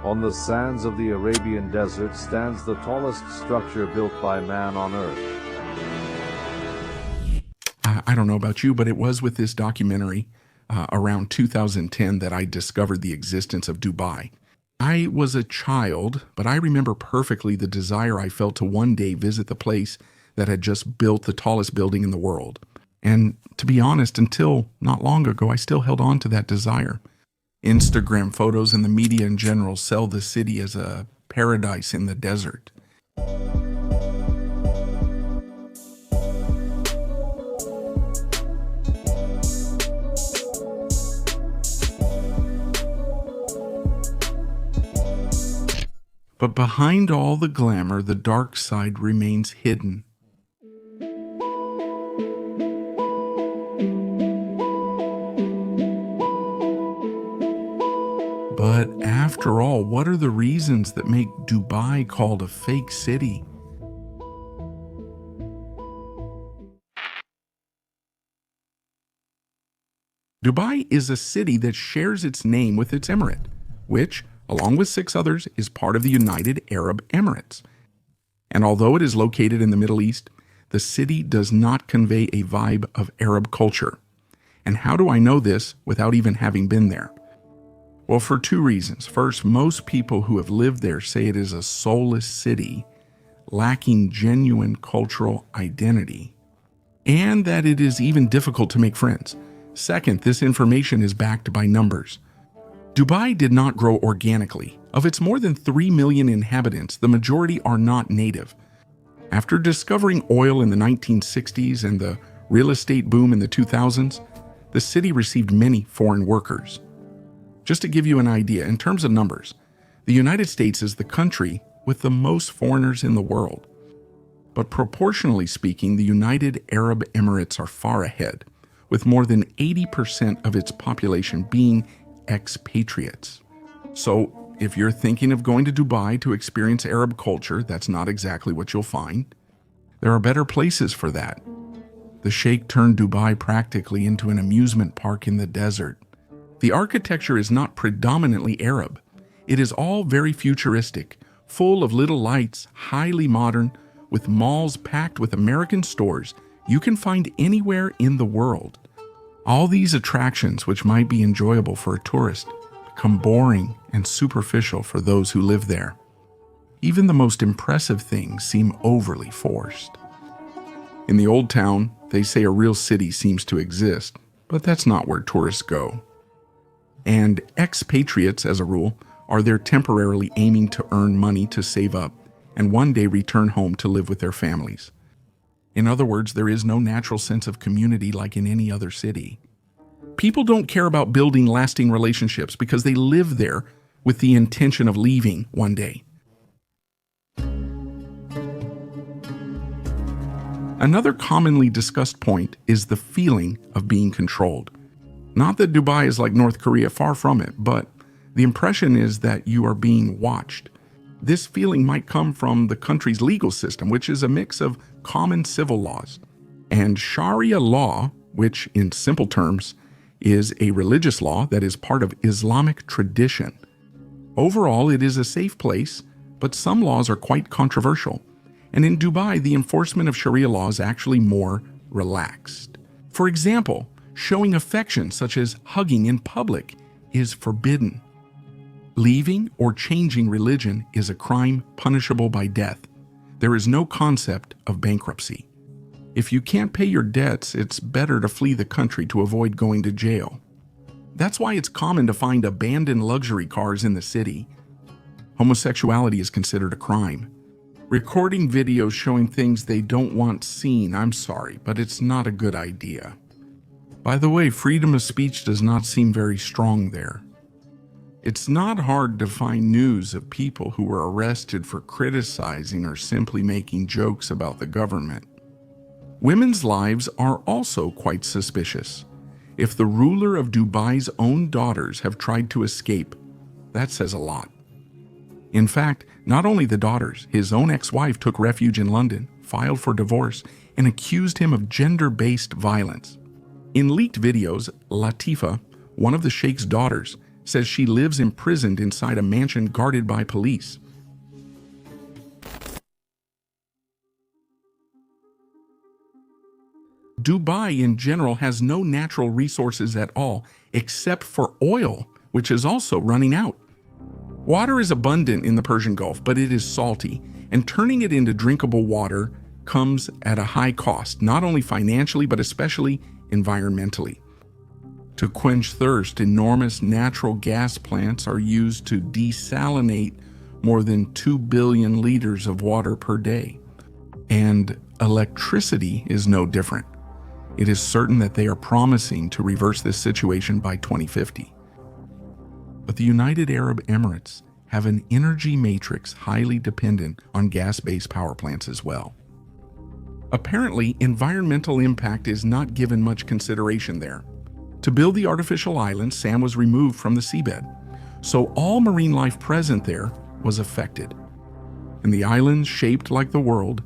On the sands of the Arabian desert stands the tallest structure built by man on Earth. I don't know about you, but it was with this documentary around 2010 that I discovered the existence of Dubai. I was a child, but I remember perfectly the desire I felt to one day visit the place that had just built the tallest building in the world. And to be honest, until not long ago, I still held on to that desire. Instagram photos and the media in general sell the city as a paradise in the desert. But behind all the glamour, the dark side remains hidden. But after all, what are the reasons that make Dubai called a fake city? Dubai is a city that shares its name with its emirate, which, along with 6 others, is part of the United Arab Emirates. And although it is located in the Middle East, the city does not convey a vibe of Arab culture. And how do I know this without even having been there? Well, for 2 reasons. First, most people who have lived there say it is a soulless city, lacking genuine cultural identity, and that it is even difficult to make friends. Second, this information is backed by numbers. Dubai did not grow organically. Of its more than 3 million inhabitants, the majority are not native. After discovering oil in the 1960s and the real estate boom in the 2000s, the city received many foreign workers. Just to give you an idea, in terms of numbers, the United States is the country with the most foreigners in the world. But proportionally speaking, the United Arab Emirates are far ahead, with more than 80% of its population being expatriates. So, if you're thinking of going to Dubai to experience Arab culture, that's not exactly what you'll find. There are better places for that. The Sheikh turned Dubai practically into an amusement park in the desert. The architecture is not predominantly Arab. It is all very futuristic, full of little lights, highly modern, with malls packed with American stores you can find anywhere in the world. All these attractions, which might be enjoyable for a tourist, become boring and superficial for those who live there. Even the most impressive things seem overly forced. In the old town, they say a real city seems to exist, but that's not where tourists go. And expatriates, as a rule, are there temporarily aiming to earn money to save up and one day return home to live with their families. In other words, there is no natural sense of community like in any other city. People don't care about building lasting relationships because they live there with the intention of leaving one day. Another commonly discussed point is the feeling of being controlled. Not that Dubai is like North Korea, far from it, but the impression is that you are being watched. This feeling might come from the country's legal system, which is a mix of common civil laws and Sharia law, which in simple terms is a religious law that is part of Islamic tradition. Overall, it is a safe place, but some laws are quite controversial. And in Dubai, the enforcement of Sharia law is actually more relaxed. For example, showing affection, such as hugging in public, is forbidden. Leaving or changing religion is a crime punishable by death. There is no concept of bankruptcy. If you can't pay your debts, it's better to flee the country to avoid going to jail. That's why it's common to find abandoned luxury cars in the city. Homosexuality is considered a crime. Recording videos showing things they don't want seen, I'm sorry, but it's not a good idea. By the way, freedom of speech does not seem very strong there. It's not hard to find news of people who were arrested for criticizing or simply making jokes about the government. Women's lives are also quite suspicious. If the ruler of Dubai's own daughters have tried to escape, that says a lot. In fact, not only the daughters, his own ex-wife took refuge in London, filed for divorce, and accused him of gender-based violence. In leaked videos, Latifa, one of the Sheikh's daughters, says she lives imprisoned inside a mansion guarded by police. Dubai in general has no natural resources at all, except for oil, which is also running out. Water is abundant in the Persian Gulf, but it is salty, and turning it into drinkable water comes at a high cost, not only financially, but especially environmentally. To quench thirst, enormous natural gas plants are used to desalinate more than 2 billion liters of water per day. And electricity is no different. It is certain that they are promising to reverse this situation by 2050. But the United Arab Emirates have an energy matrix highly dependent on gas-based power plants as well. Apparently, environmental impact is not given much consideration there. To build the artificial island, sand was removed from the seabed, so all marine life present there was affected. And the islands, shaped like the world,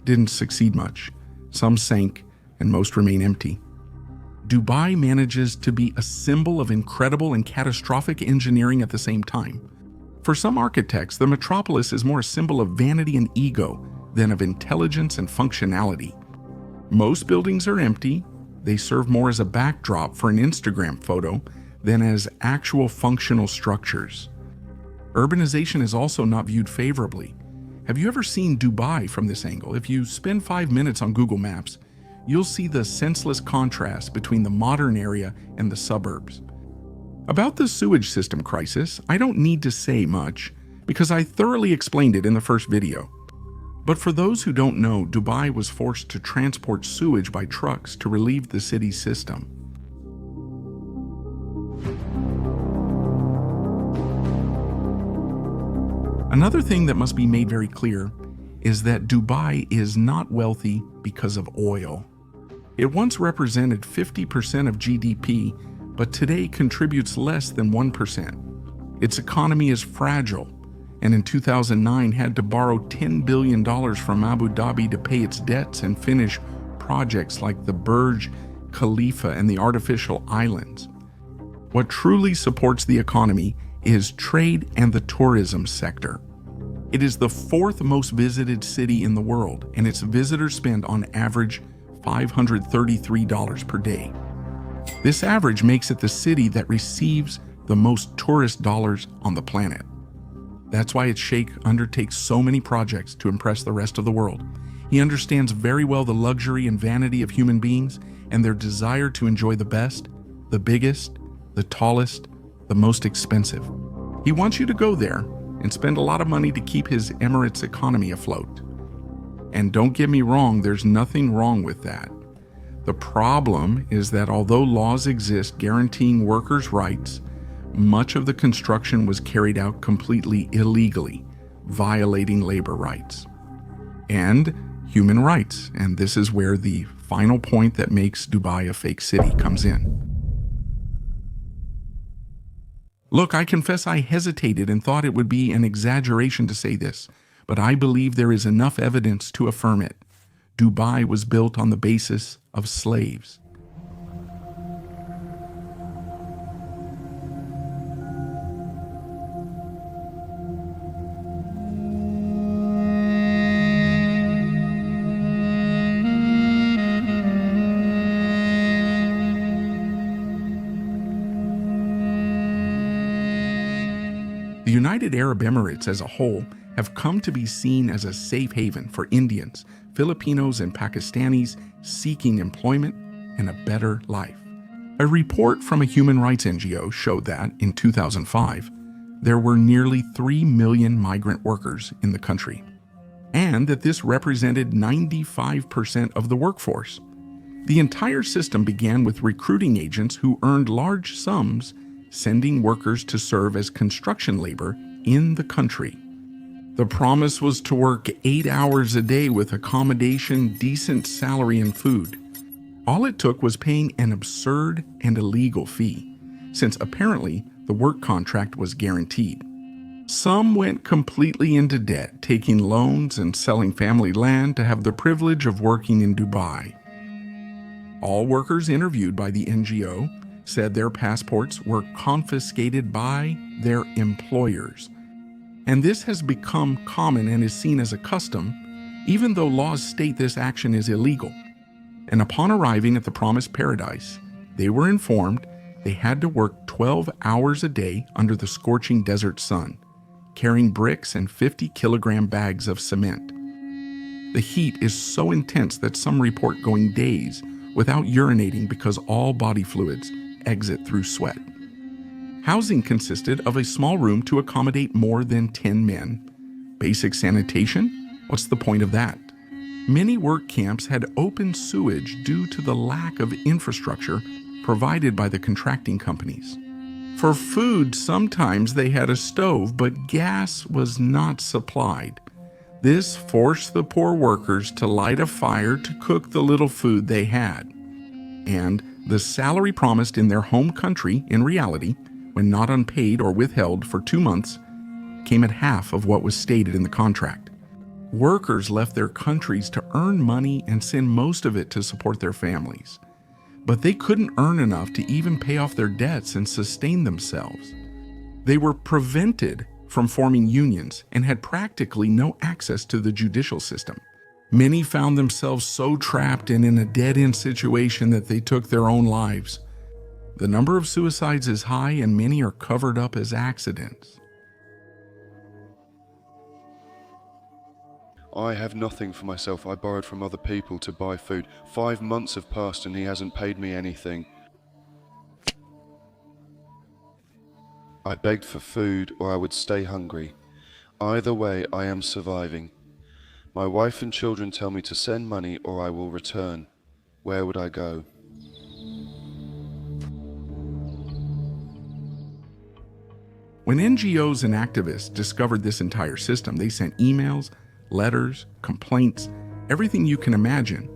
didn't succeed much. Some sank, and most remain empty. Dubai manages to be a symbol of incredible and catastrophic engineering at the same time. For some architects, the metropolis is more a symbol of vanity and ego than of intelligence and functionality. Most buildings are empty. They serve more as a backdrop for an Instagram photo than as actual functional structures. Urbanization is also not viewed favorably. Have you ever seen Dubai from this angle? If you spend 5 minutes on Google Maps, you'll see the senseless contrast between the modern area and the suburbs. About the sewage system crisis, I don't need to say much because I thoroughly explained it in the first video. But for those who don't know, Dubai was forced to transport sewage by trucks to relieve the city's system. Another thing that must be made very clear is that Dubai is not wealthy because of oil. It once represented 50% of GDP, but today contributes less than 1%. Its economy is fragile, and in 2009 had to borrow $10 billion from Abu Dhabi to pay its debts and finish projects like the Burj Khalifa and the artificial islands. What truly supports the economy is trade and the tourism sector. It is the 4th most visited city in the world, and its visitors spend on average $533 per day. This average makes it the city that receives the most tourist dollars on the planet. That's why its sheikh undertakes so many projects to impress the rest of the world. He understands very well the luxury and vanity of human beings and their desire to enjoy the best, the biggest, the tallest, the most expensive. He wants you to go there and spend a lot of money to keep his Emirates economy afloat. And don't get me wrong, there's nothing wrong with that. The problem is that although laws exist guaranteeing workers' rights, much of the construction was carried out completely illegally, violating labor rights and human rights. And this is where the final point that makes Dubai a fake city comes in. Look, I confess I hesitated and thought it would be an exaggeration to say this, but I believe there is enough evidence to affirm it. Dubai was built on the basis of slaves. The United Arab Emirates as a whole have come to be seen as a safe haven for Indians, Filipinos, and Pakistanis seeking employment and a better life. A report from a human rights NGO showed that, in 2005, there were nearly 3 million migrant workers in the country, and that this represented 95% of the workforce. The entire system began with recruiting agents who earned large sums sending workers to serve as construction labor in the country. The promise was to work 8 hours a day with accommodation, decent salary, and food. All it took was paying an absurd and illegal fee, since apparently the work contract was guaranteed. Some went completely into debt, taking loans and selling family land to have the privilege of working in Dubai. All workers interviewed by the NGO said their passports were confiscated by their employers. And this has become common and is seen as a custom, even though laws state this action is illegal. And upon arriving at the promised paradise, they were informed they had to work 12 hours a day under the scorching desert sun, carrying bricks and 50-kilogram bags of cement. The heat is so intense that some report going days without urinating because all body fluids exit through sweat. Housing consisted of a small room to accommodate more than 10 men. Basic sanitation? What's the point of that? Many work camps had open sewage due to the lack of infrastructure provided by the contracting companies. For food, sometimes they had a stove, but gas was not supplied. This forced the poor workers to light a fire to cook the little food they had. And the salary promised in their home country, in reality, when not unpaid or withheld for 2 months, came at half of what was stated in the contract. Workers left their countries to earn money and send most of it to support their families. But they couldn't earn enough to even pay off their debts and sustain themselves. They were prevented from forming unions and had practically no access to the judicial system. Many found themselves so trapped and in a dead-end situation that they took their own lives. The number of suicides is high and many are covered up as accidents. I have nothing for myself. I borrowed from other people to buy food. 5 months have passed and he hasn't paid me anything. I begged for food or I would stay hungry. Either way, I am surviving. My wife and children tell me to send money or I will return. Where would I go? When NGOs and activists discovered this entire system, they sent emails, letters, complaints, everything you can imagine,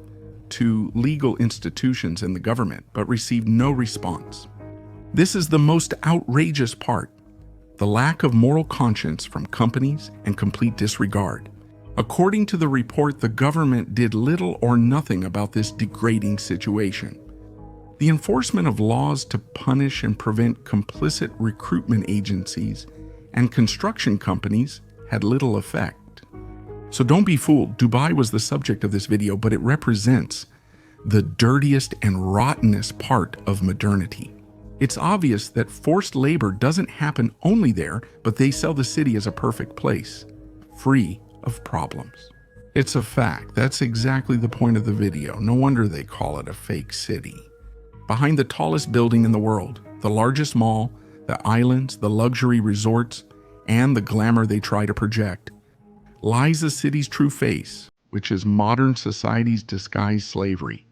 to legal institutions and the government, but received no response. This is the most outrageous part: the lack of moral conscience from companies and complete disregard. According to the report, the government did little or nothing about this degrading situation. The enforcement of laws to punish and prevent complicit recruitment agencies and construction companies had little effect. So don't be fooled. Dubai was the subject of this video, but it represents the dirtiest and rottenest part of modernity. It's obvious that forced labor doesn't happen only there, but they sell the city as a perfect place, free of problems. It's a fact. That's exactly the point of the video. No wonder they call it a fake city. Behind the tallest building in the world, the largest mall, the islands, the luxury resorts, and the glamour they try to project, lies the city's true face, which is modern society's disguised slavery.